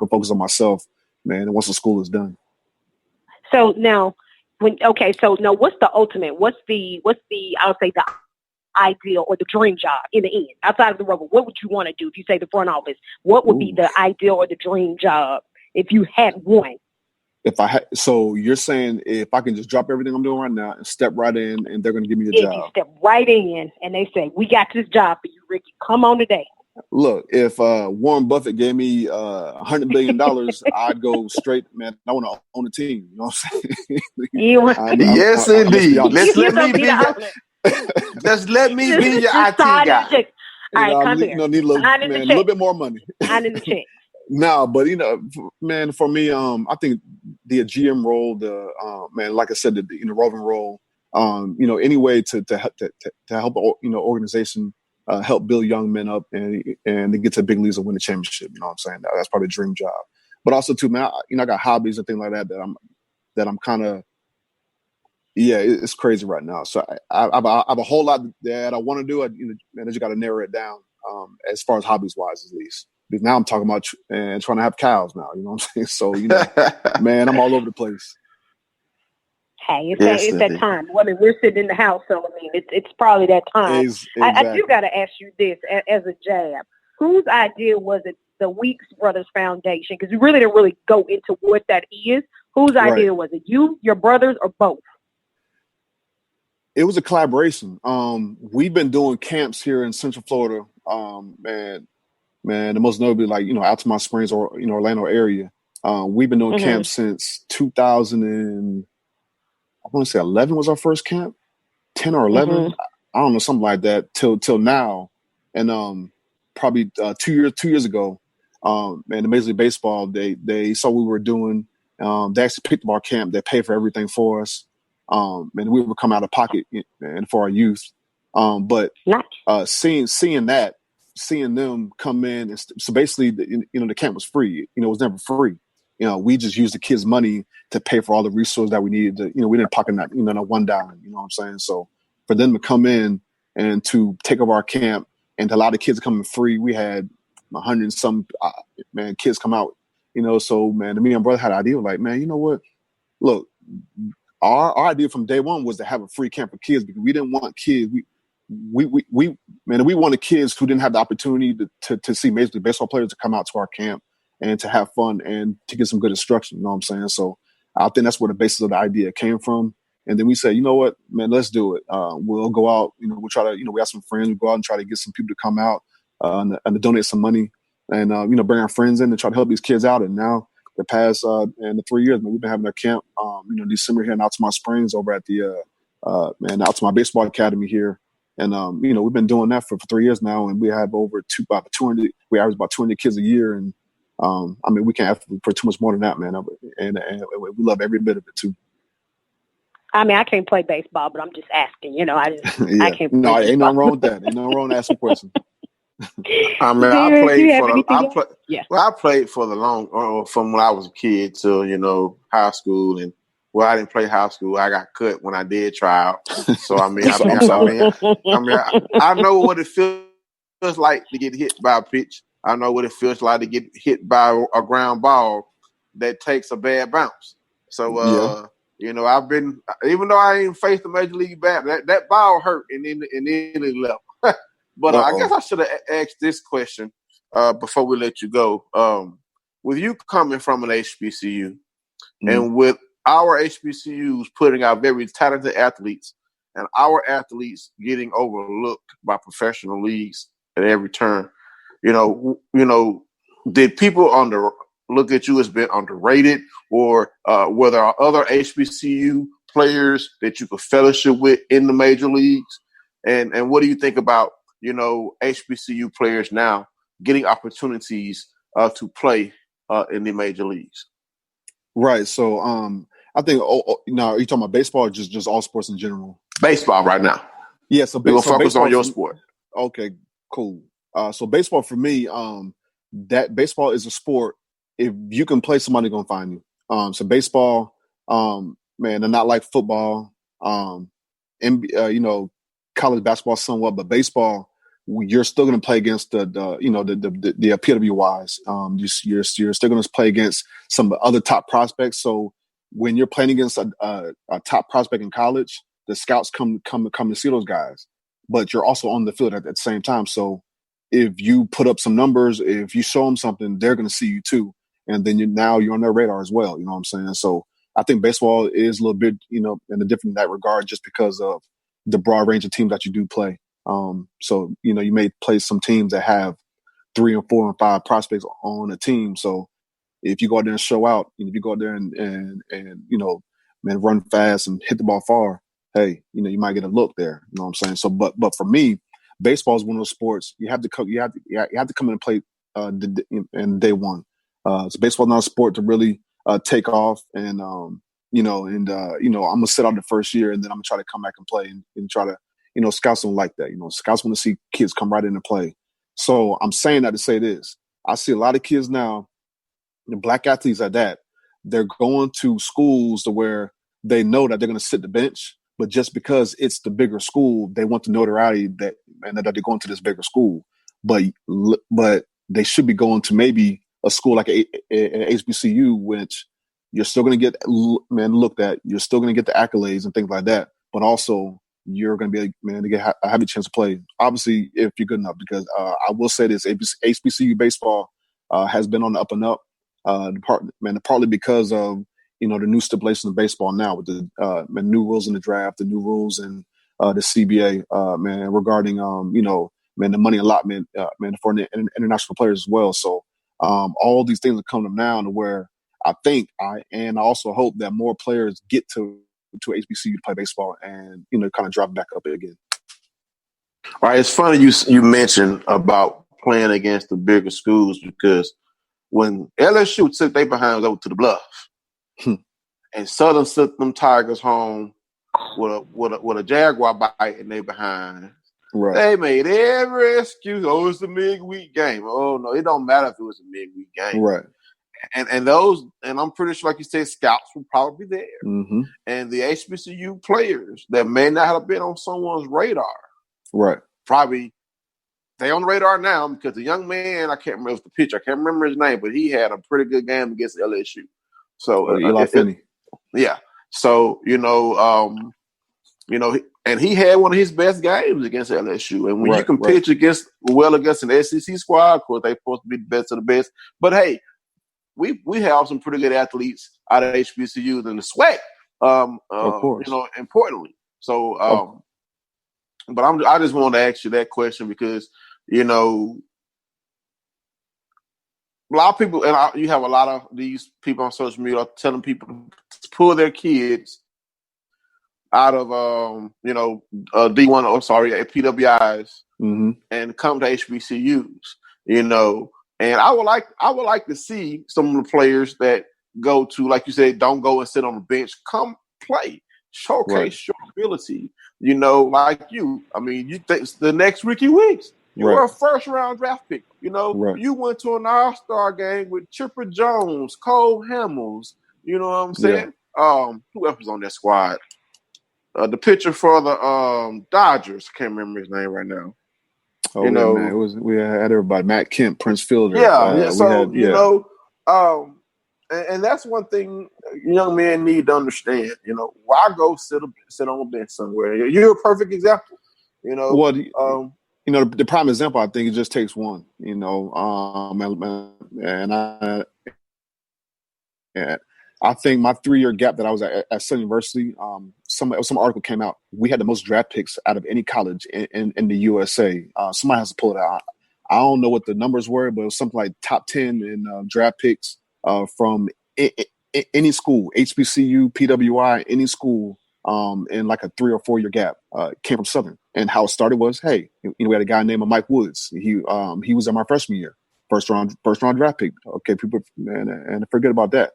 focus on myself, man. Once the school is done. So now, what's the ultimate? What's the I'll say the ideal or the dream job in the end outside of the rubber? What would you want to do if you say the front office? What would be the ideal or the dream job if you had one? So you're saying if I can just drop everything I'm doing right now and step right in, and they're going to give me a job? If you step right in and they say, "We got this job for you, Rickie. Come on today." Look, if Warren Buffett gave me $100 billion, I'd go straight, man. I want to own a team. You know what I'm saying? Yes, indeed. Let me be your IT guy. All right, need a little bit more money. Sign in the check. No, but man, for me, I think the GM role, like I said, the roving role, any way to help organization. Help build young men up and to get to big leagues and win the championship. You know what I'm saying? That's probably a dream job. But also too, man, I got hobbies and things like that I'm kind of, it's crazy right now. So I have a whole lot that I want to do. I just got to narrow it down as far as hobbies wise, at least. Because now I'm talking about trying to have cows now. You know what I'm saying? So man, I'm all over the place. Hey, it's that time. Well, we're sitting in the house, so it's probably that time. Exactly. I do got to ask you this as a jab. Whose idea was it? The Weeks Brothers Foundation? Because you really didn't really go into what that is. Whose idea was it? You, your brothers, or both? It was a collaboration. We've been doing camps here in Central Florida. Man, the most notably Altamont Springs or Orlando area. We've been doing camps since 2000 and I want to say 11 was our first camp, 10 or 11. I don't know, something like that till now. And probably 2 years ago, and the Major League Baseball, they saw what we were doing. They actually picked up our camp. They paid for everything for us, and we would come out of pocket and for our youth. But seeing them come in, and so basically, the camp was free. It was never free. We just used the kids' money to pay for all the resources that we needed. We didn't pocket not $1. You know what I'm saying? So for them to come in and to take over our camp, and a lot of kids coming free, we had 100 and some kids come out. So man, me and my brother had an idea like, man, you know what? Look, our idea from day one was to have a free camp for kids because we didn't want kids. We wanted kids who didn't have the opportunity to see Major League Baseball players to come out to our camp and to have fun and to get some good instruction. You know what I'm saying? So I think that's where the basis of the idea came from. And then we said, you know what, man, let's do it. We'll go out. We'll try to. We have some friends. We'll go out and try to get some people to come out and to donate some money and bring our friends in and try to help these kids out. And now the past and the 3 years, man, we've been having our camp. December here in Altamont Springs over at the Altamont Baseball Academy here. And, we've been doing that for 3 years now, and we have over 200. We average about 200 kids a year, and we can't ask for too much more than that, man. And we love every bit of it too. I can't play baseball, but I'm just asking. I can't. No, ain't nothing wrong with that. Ain't nothing wrong with asking questions. I played for the long from when I was a kid till high school, and I didn't play high school. I got cut when I did try out. So I know what it feels like to get hit by a pitch. I know what it feels like to get hit by a ground ball that takes a bad bounce. So I've been, even though I ain't faced the Major League bat, that ball hurt and then it left. But I guess I should have asked this question before we let you go. With you coming from an HBCU and with our HBCUs putting out very talented athletes and our athletes getting overlooked by professional leagues at every turn, did people look at you as being underrated, or were there other HBCU players that you could fellowship with in the major leagues? And what do you think about HBCU players now getting opportunities to play in the major leagues? Right. So I think now are you talking about baseball or just all sports in general? Baseball right now. Yeah. So we're gonna focus on your sport. Okay. Cool. So baseball for me, that baseball is a sport. If you can play, somebody gonna find you. So baseball, man, they're not like football. College basketball somewhat, but baseball, you're still going to play against the PWIs. You're still going to play against some of the other top prospects. So when you're playing against a top prospect in college, the scouts come to see those guys. But you're also on the field at the same time. So if you put up some numbers, if you show them something, they're going to see you too, and then you're on their radar as well. You know what I'm saying? So I think baseball is a little bit in a different in that regard, just because of the broad range of teams that you do play. So you may play some teams that have 3 and 4 and 5 prospects on a team. So if you go out there and show out, if you go out there and run fast and hit the ball far, hey, you might get a look there. You know what I'm saying? So, but for me, baseball is one of those sports you have to come in and play in day one. So baseball is not a sport to really take off and I'm gonna sit out the first year and then I'm gonna try to come back and play and try to, scouts don't like that. Scouts want to see kids come right in and play. So I'm saying that to say this. I see a lot of kids now, black athletes at that, they're going to schools to where they know that they're going to sit the bench, but just because it's the bigger school, they want the notoriety that they're going to this bigger school. But they should be going to maybe a school like an HBCU, which you're still going to get looked at. You're still going to get the accolades and things like that. But also, you're going to be to have a chance to play. Obviously, if you're good enough, because I will say this: HBCU baseball has been on the up and up. Partly because of the new stipulations of baseball now with the new rules in the draft, the new rules in the CBA, regarding the money allotment, for international players as well. So all these things are coming now to where I also hope that more players get to HBCU to play baseball and kind of drop back up again. All right, it's funny you mentioned about playing against the bigger schools because when LSU took their behinds over to the Bluff and Southern sent them Tigers home with a Jaguar bite in their behind, right. They made every excuse. Oh, it's a midweek game. Oh no, it don't matter if it was a midweek game. Right. And those, and I'm pretty sure, like you said, scouts will probably be there. Mm-hmm. And the HBCU players that may not have been on someone's radar, right? Probably they on the radar now because the young man, I can't remember, it was the pitcher, I can't remember his name, but he had a pretty good game against LSU. So Eli Finney. Yeah. So and he had one of his best games against LSU. And when you can pitch against an SEC squad, of course, they're supposed to be the best of the best. But hey, we have some pretty good athletes out of HBCUs in the SWAC. Of course. Importantly. So, but I just wanted to ask you that question because, a lot of people, and you have a lot of these people on social media telling people to pull their kids out of D1 PWIs and come to HBCUs, and I would like to see some of the players that go to, like you said, don't go and sit on the bench, come play, showcase your ability, like you. I mean, you think the next Rickie Weeks, you were a first round draft pick, you went to an all-star game with Chipper Jones, Cole Hamels, you know what I'm saying? Yeah. Who else was on that squad? The pitcher for the Dodgers, I can't remember his name right now. Oh, man. We had everybody. Matt Kemp, Prince Fielder. And that's one thing young men need to understand. Why go sit on a bench somewhere? You're a perfect example. The prime example, I think it just takes one. I think my 3-year gap that I was at Southern University, some article came out. We had the most draft picks out of any college in the USA. Somebody has to pull it out. I don't know what the numbers were, but it was something like top 10 in draft picks from any school, HBCU, PWI, any school, in like a 3 or 4 year gap came from Southern. And how it started was, hey, we had a guy named Mike Woods. He was in my freshman year, first round draft pick. Okay, people, and forget about that.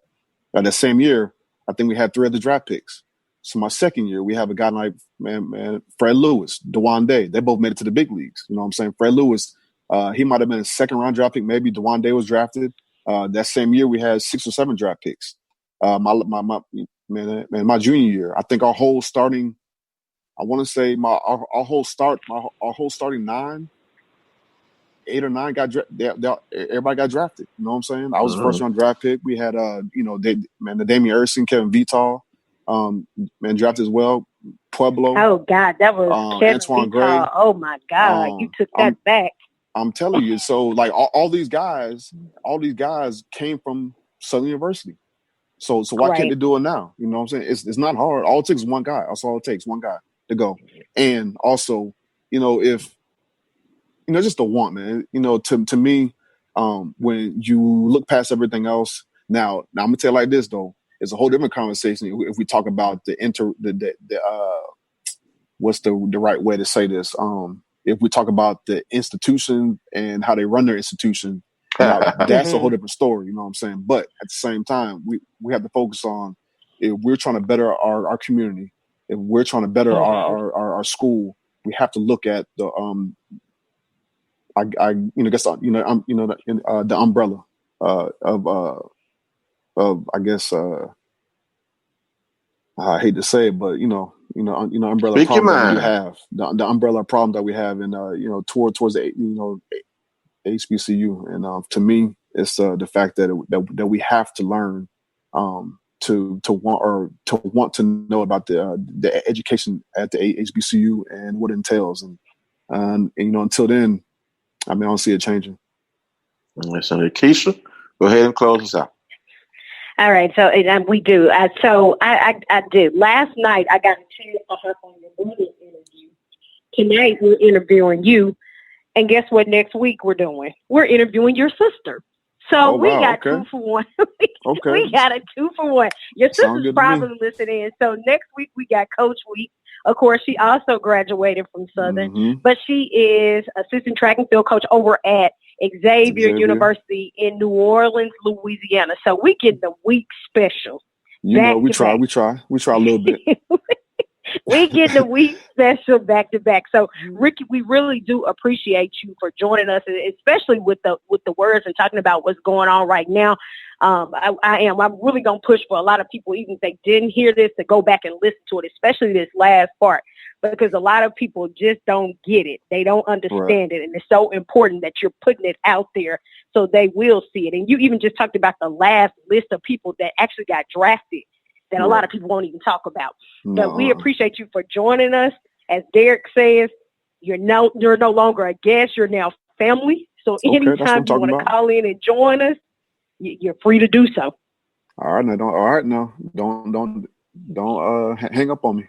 That same year, I think we had 3 other draft picks. So my second year, we have a guy like Fred Lewis, DeJuan Day. They both made it to the big leagues. You know what I'm saying? Fred Lewis, he might have been a second round draft pick. Maybe DeJuan Day was drafted. That same year, we had 6 or 7 draft picks. My junior year, I think our whole starting, I want to say our whole starting 9, 8 or 9 got everybody got drafted. You know what I'm saying? I was a first round draft pick. We had the Damian Erskine, Kevin Vital, drafted as well. Pueblo. Oh God, that was Kevin Antoine Vital. Gray. Oh my God, you took that back. I'm telling you. So like all these guys came from Southern University. So why can't they do it now? You know what I'm saying? It's not hard. All it takes is one guy. That's all it takes, one guy to go. And also, if just the want, man. To me, when you look past everything else, now I'm gonna tell you like this though, it's a whole different conversation if we talk about what's the right way to say this? If we talk about the institution and how they run their institution, now that's a whole different story. You know what I'm saying? But at the same time, we have to focus on if we're trying to better our community, if we're trying to better our school, we have to look at the the umbrella of I guess I hate to say it, but umbrella problem that we have, the umbrella problem that we have, in towards the HBCU, and to me, it's the fact that we have to learn to want to know about the education at the HBCU and what it entails, and until then, I don't see it changing. So, Keisha, go ahead and close us out. All right, so we do. I did. Last night, I got a chance to hop on your brother's interview. Tonight, we're interviewing you. And guess what next week we're doing? We're interviewing your sister. So we got 2 for 1. We got a 2 for 1. Your sister's probably listening. So next week, we got Coach Week. Of course, she also graduated from Southern, but she is assistant track and field coach over at Xavier University in New Orleans, Louisiana. So we get the week special. You know, we try a little bit. We get the week special back to back. So, Rickie, we really do appreciate you for joining us, especially with the words and talking about what's going on right now. I'm really going to push for a lot of people, even if they didn't hear this, to go back and listen to it, especially this last part, because a lot of people just don't get it. They don't understand it. And it's so important that you're putting it out there so they will see it. And you even just talked about the last list of people that actually got drafted that a lot of people won't even talk about. But we appreciate you for joining us. As Derek says, you're no longer a guest. You're now family. So anytime you want to call in and join us, you're free to do so. All right, now. Don't hang up on me.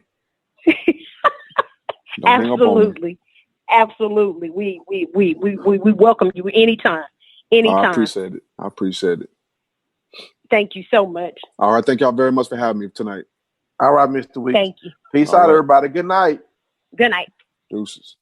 Absolutely. We welcome you anytime. I appreciate it. Thank you so much. All right. Thank y'all very much for having me tonight. All right, Mr. Weeks. Thank you. Peace out, everybody. Good night. Good night. Deuces.